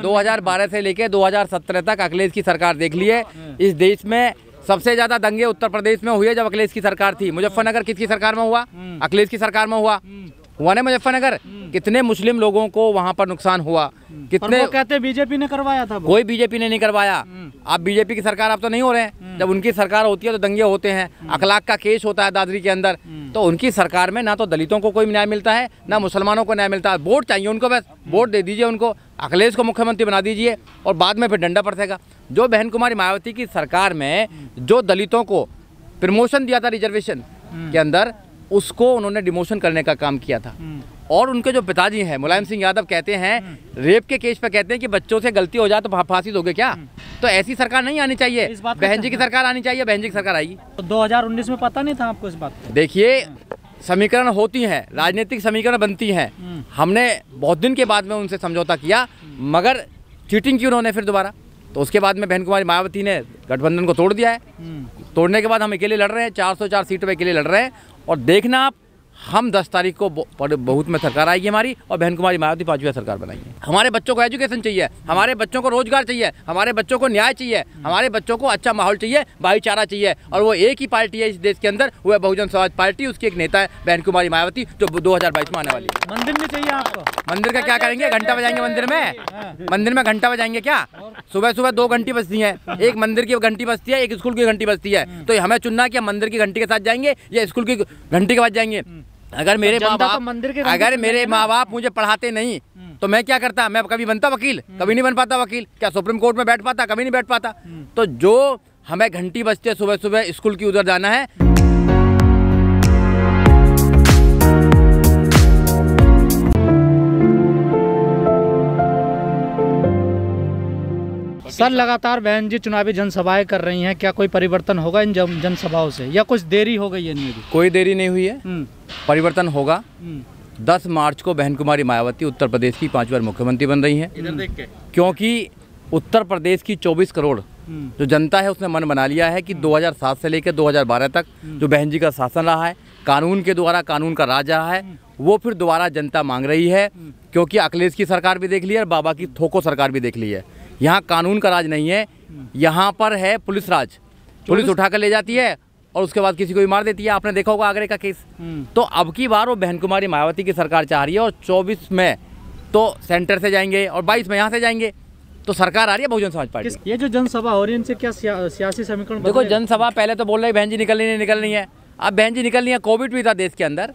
2012 से लेकर 2017 तक अखिलेश की सरकार देख ली है। इस देश में सबसे ज्यादा दंगे उत्तर प्रदेश में हुए जब अखिलेश की सरकार थी। मुजफ्फरनगर किसकी सरकार में हुआ? अखिलेश की सरकार में हुआ ना मुजफ्फरनगर। कितने मुस्लिम लोगों को वहां पर नुकसान हुआ, कितने। वो कहते बीजेपी ने करवाया था। कोई बीजेपी ने नहीं करवाया। आप बीजेपी की सरकार आप तो नहीं हो रहे हैं। जब उनकी सरकार होती है तो दंगे होते हैं, अखलाक का केस होता है दादरी के अंदर। तो उनकी सरकार में ना तो दलितों को कोई न्याय मिलता है, ना मुसलमानों को न्याय मिलता है। वोट चाहिए उनको, बस वोट दे दीजिए उनको, अखिलेश को मुख्यमंत्री बना दीजिए और बाद में फिर डंडा पड़ेगा। जो बहन कुमारी मायावती की सरकार में जो दलितों को प्रमोशन दिया था रिजर्वेशन के अंदर, उसको उन्होंने डिमोशन करने का काम किया था। और उनके जो पिताजी हैं मुलायम सिंह यादव, कहते हैं रेप के केस पे कहते हैं कि बच्चों से गलती हो जाए तो फांसी दोगे क्या? तो ऐसी सरकार नहीं आनी चाहिए। बहन जी की सरकार आनी चाहिए। बहन जी की सरकार आएगी। तो 2019 में पता नहीं था आपको इस बात का? देखिए, समीकरण होती हैं, राजनीतिक समीकरण बनती हैं। हमने बहुत दिन के बाद में उनसे समझौता किया, मगर चीटिंग की उन्होंने फिर दोबारा। तो उसके बाद में बहन कुमारी मायावती ने गठबंधन को तोड़ दिया है। तोड़ने के बाद हम अकेले लड़ रहे हैं, 404 सीटों पे अकेले लड़ रहे हैं। और देखना आप, हम 10 तारीख को बहुत में सरकार आएगी हमारी, और बहन कुमारी मायावती 5वीं सरकार बनाएंगे। हमारे बच्चों को एजुकेशन चाहिए, हमारे बच्चों को रोजगार चाहिए, हमारे बच्चों को न्याय चाहिए, हमारे बच्चों को अच्छा माहौल चाहिए, भाईचारा चाहिए। और वो एक ही पार्टी है इस देश के अंदर, वो है बहुजन समाज पार्टी। उसकी एक नेता है बहन कुमारी मायावती, जो 2022 में आने वाली है। मंदिर में चाहिए आपको? मंदिर का क्या करेंगे? घंटा बजाएंगे मंदिर में? मंदिर में घंटा बजाएंगे क्या? सुबह सुबह 2 घंटी बजती है, एक मंदिर की घंटी बजती है, एक स्कूल की घंटी बजती है। तो हमें चुनना कि हम मंदिर की घंटी के साथ जाएंगे या स्कूल की घंटी के बाद जाएंगे। अगर मेरे माँ बाप मुझे पढ़ाते नहीं तो मैं क्या करता? मैं कभी बनता वकील? कभी नहीं बन पाता वकील। क्या सुप्रीम कोर्ट में बैठ पाता? कभी नहीं बैठ पाता। तो जो हमें घंटी बजती है सुबह सुबह स्कूल की, उधर जाना है। सर, लगातार बहन जी चुनावी जनसभाएं कर रही हैं, क्या कोई परिवर्तन होगा इन जनसभाओं से, या कुछ देरी हो गई है इनमें भी? कोई देरी नहीं हुई है, परिवर्तन होगा। 10 मार्च को बहन कुमारी मायावती उत्तर प्रदेश की 5 बार मुख्यमंत्री बन रही हैं। इधर देख के। क्योंकि उत्तर प्रदेश की 24 करोड़ जो जनता है उसने मन बना लिया है कि 2007 से लेकर 2012 तक जो बहन जी का शासन रहा है, कानून के द्वारा कानून का राज रहा है, वो फिर दोबारा जनता मांग रही है। क्योंकि अखिलेश की सरकार भी देख ली है, बाबा की थोको सरकार भी देख ली है। यहाँ कानून का राज नहीं है, यहाँ पर है पुलिस राज। पुलिस उठा कर ले जाती है और उसके बाद किसी को भी मार देती है। आपने देखा होगा आगरे का केस। तो अब की बार वो बहन कुमारी मायावती की सरकार चाह रही है, और 24 में तो सेंटर से जाएंगे और 22 में यहाँ से जाएंगे। तो सरकार आ रही है बहुजन समाज पार्टी। ये जो जनसभा हो रही है, इनसे क्या सियासी समीकरण? देखो, जनसभा पहले तो बोल रहे बहन जी निकल रही है। अब बहन जी निकल रही है। कोविड भी था देश के अंदर,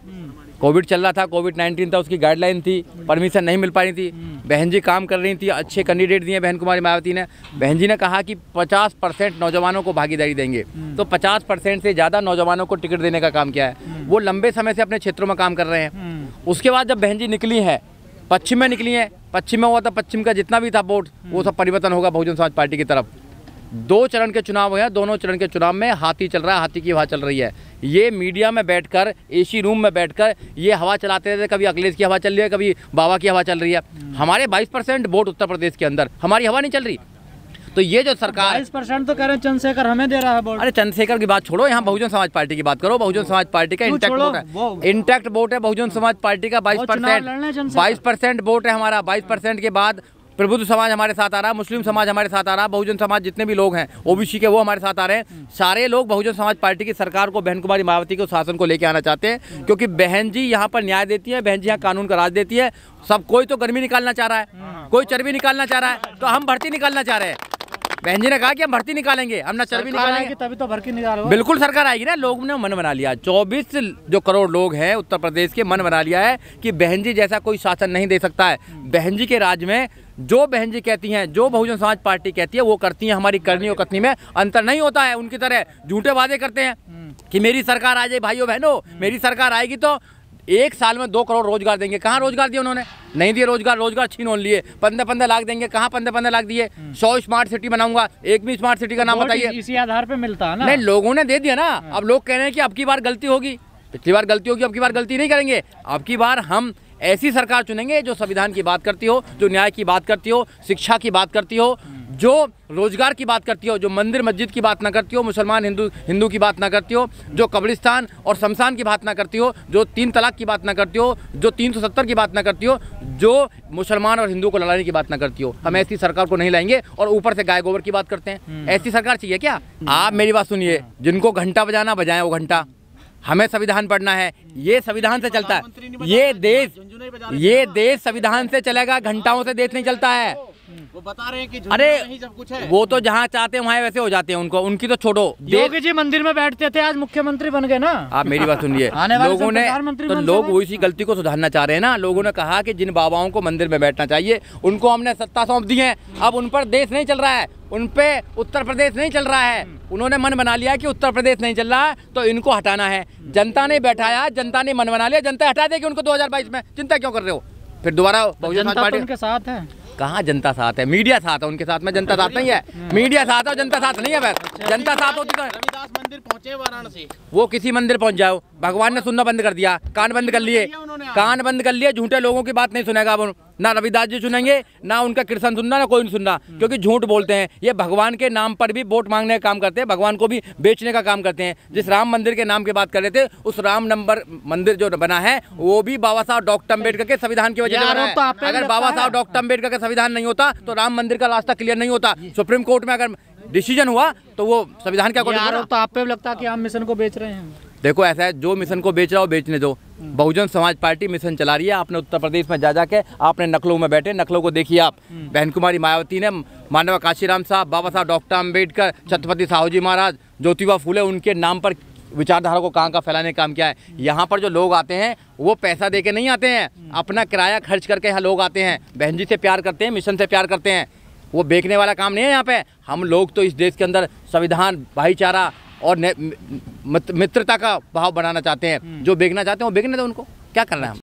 कोविड चल रहा था, कोविड-19 था, उसकी गाइडलाइन थी, परमिशन नहीं मिल पा रही थी। बहन जी काम कर रही थी, अच्छे कैंडिडेट दिए बहन कुमारी मायावती ने। बहन जी ने कहा कि 50% नौजवानों को भागीदारी देंगे। तो 50% से ज़्यादा नौजवानों को टिकट देने का काम किया है। वो लंबे समय से अपने क्षेत्रों में काम कर रहे हैं। उसके बाद जब बहन जी निकली हैं, पश्चिम में निकली हैं, पश्चिम में हुआ था, पश्चिम का जितना भी था वोट वो सब परिवर्तन होगा बहुजन समाज पार्टी की तरफ। 2 चरण के चुनाव हुए हैं, दोनों चरण के चुनाव में हाथी चल रहा है, हाथी की हवा चल रही है। ये मीडिया में बैठकर, एसी रूम में बैठकर ये हवा चलाते रहते, कभी अखिलेश की हवा चल रही है, कभी बाबा की हवा चल रही है। हमारे 22% वोट उत्तर प्रदेश के अंदर, हमारी हवा नहीं चल रही। तो ये जो सरकार 22% तो कह रहे हैं चंद्रशेखर हमें दे रहा है वोट। अरे चंद्रशेखर की बात छोड़ो, यहाँ बहुजन समाज पार्टी की बात करो। बहुजन समाज पार्टी का इंटैक्ट वोट है बहुजन समाज पार्टी का। 22% वोट है हमारा। 22% के बाद प्रबुद्ध समाज हमारे साथ आ रहा है, मुस्लिम समाज हमारे साथ आ रहा है, बहुजन समाज जितने भी लोग हैं ओबीसी के, वो हमारे साथ आ रहे हैं। सारे लोग बहुजन समाज पार्टी की सरकार को, बहन कुमारी मायावती के शासन को लेके आना चाहते हैं। क्योंकि बहन जी यहाँ पर न्याय देती है, बहन जी यहाँ कानून का राज देती है। सब कोई तो गर्मी निकालना चाह रहा है, कोई चर्बी निकालना चाह रहा है, तो हम भर्ती निकालना चाह रहे हैं। बहन जी ने कहा कि हम भर्ती निकालेंगे, हम ना चर्बी निकालेंगे, तभी तो भर्ती निकालेंगे। बिल्कुल सरकार आएगी ना। लोगों ने मन बना लिया, 24 जो करोड़ लोग हैं उत्तर प्रदेश के, मन बना लिया है कि बहन जी जैसा कोई शासन नहीं दे सकता है। बहन जी के राज में जो बहन जी कहती हैं, जो बहुजन समाज पार्टी कहती है, वो करती हैं। हमारी करनी और कथनी में अंतर नहीं होता है। उनकी तरह झूठे वादे करते हैं कि मेरी सरकार आ जाए भाइयों बहनों, मेरी सरकार आएगी तो 1 साल में 2 करोड़ रोजगार देंगे। कहाँ रोजगार दिए उन्होंने? नहीं दिए रोजगार छीन लिए। 15-15 लाख देंगे, कहाँ 15-15 लाख दिए? 100 स्मार्ट सिटी बनाऊंगा, एक भी स्मार्ट सिटी का नाम बताइए। इसी आधार पे मिलता है ना। नहीं, लोगों ने दे दिया ना। अब लोग कह रहे हैं कि अब की बार गलती होगी, पिछली बार गलती होगी, अब की बार गलती नहीं करेंगे। अब की बार हम ऐसी सरकार चुनेंगे जो संविधान की बात करती हो, जो न्याय की बात करती हो, शिक्षा की बात करती हो, जो रोजगार की बात करती हो, जो मंदिर मस्जिद की बात ना करती हो, मुसलमान हिंदू की बात ना करती हो, जो कब्रिस्तान और शमशान की बात ना करती हो, जो 3 तलाक की बात ना करती हो, जो 370 की बात ना करती हो, जो मुसलमान और हिंदू को लड़ाने की बात ना करती हो, हम ऐसी सरकार को नहीं लाएंगे। और ऊपर से गाय गोबर की बात करते हैं, ऐसी सरकार चाहिए क्या? आप मेरी बात सुनिए, जिनको घंटा बजाना बजाएं वो घंटा, हमें संविधान पढ़ना है, ये संविधान से चलता है। ये देश संविधान से चलेगा, घंटाओं से देश नहीं चलता है। वो बता रहे हैं कि अरे सब कुछ है। वो तो जहाँ चाहते हैं वहाँ वैसे हो जाते हैं, उनको उनकी तो छोड़ो। योगी जी मंदिर में बैठते थे, आज मुख्यमंत्री बन गए ना। आप मेरी बात सुनिए, लोगों ने तो लोग वो इसी गलती को सुधारना चाह रहे हैं ना। लोगों ने कहा कि जिन बाबाओं को मंदिर में बैठना चाहिए उनको हमने सत्ता सौंप दी है, अब उन पर देश नहीं चल रहा है, उन पे उत्तर प्रदेश नहीं चल रहा है। उन्होंने मन बना लिया कि उत्तर प्रदेश नहीं चल रहा है तो इनको हटाना है। जनता ने बैठाया, जनता ने मन बना लिया, जनता हटा देगी उनको 2022 में। चिंता क्यों कर रहे हो? फिर दोबारा बहुजन समाज पार्टी उनके साथ है। कहाँ जनता साथ है? मीडिया साथ है उनके साथ में, जनता साथ नहीं है। मीडिया साथ है, जनता साथ नहीं है। बस जनता साथ होती तो रविदास मंदिर पहुंचे वाराणसी, वो किसी मंदिर पहुंच जाओ, भगवान ने सुनना बंद कर दिया, कान बंद कर लिए, कान बंद कर लिए। झूठे लोगों की बात नहीं सुनेगा अब, ना रविदास जी सुनेंगे, ना उनका कीर्तन सुनना, ना कोई नहीं सुनना, क्योंकि झूठ बोलते हैं। ये भगवान के नाम पर भी वोट मांगने का काम करते हैं, भगवान को भी बेचने का काम करते हैं। जिस राम मंदिर के नाम की बात कर रहे थे, उस राम मंदिर जो बना है वो भी बाबा साहब डॉक्टर अम्बेडकर के संविधान की वजह से बना है। अगर बाबा साहब डॉक्टर अम्बेडकर का संविधान नहीं होता तो राम मंदिर का रास्ता क्लियर नहीं होता। सुप्रीम कोर्ट में अगर डिसीजन हुआ तो वो संविधान क्या आरोप तो आप पे भी लगता है कि हम मिशन को बेच रहे हैं। देखो ऐसा है, जो मिशन को बेच रहा हो बेचने दो। बहुजन समाज पार्टी मिशन चला रही है। आपने उत्तर प्रदेश में जा के आपने नकलों में बैठे, नकलों को देखिए आप। बहन कुमारी मायावती ने, मानव काशीराम साहब, बाबा साहब डॉक्टर अम्बेडकर, छत्रपति साहू जी महाराज, ज्योतिबा फूले, उनके नाम पर विचारधारा को कहाँ फैलाने का काम किया है। यहाँ पर जो लोग आते हैं वो पैसा दे के नहीं आते हैं, अपना किराया खर्च करके यहाँ लोग आते हैं, बहन जी से प्यार करते हैं, मिशन से प्यार करते हैं। वो बेचने वाला काम नहीं है यहाँ पे। हम लोग तो इस देश के अंदर संविधान, भाईचारा और मित्रता का भाव बनाना चाहते हैं। जो बेचना चाहते हैं वो बेचने दो, उनको क्या करना है। हम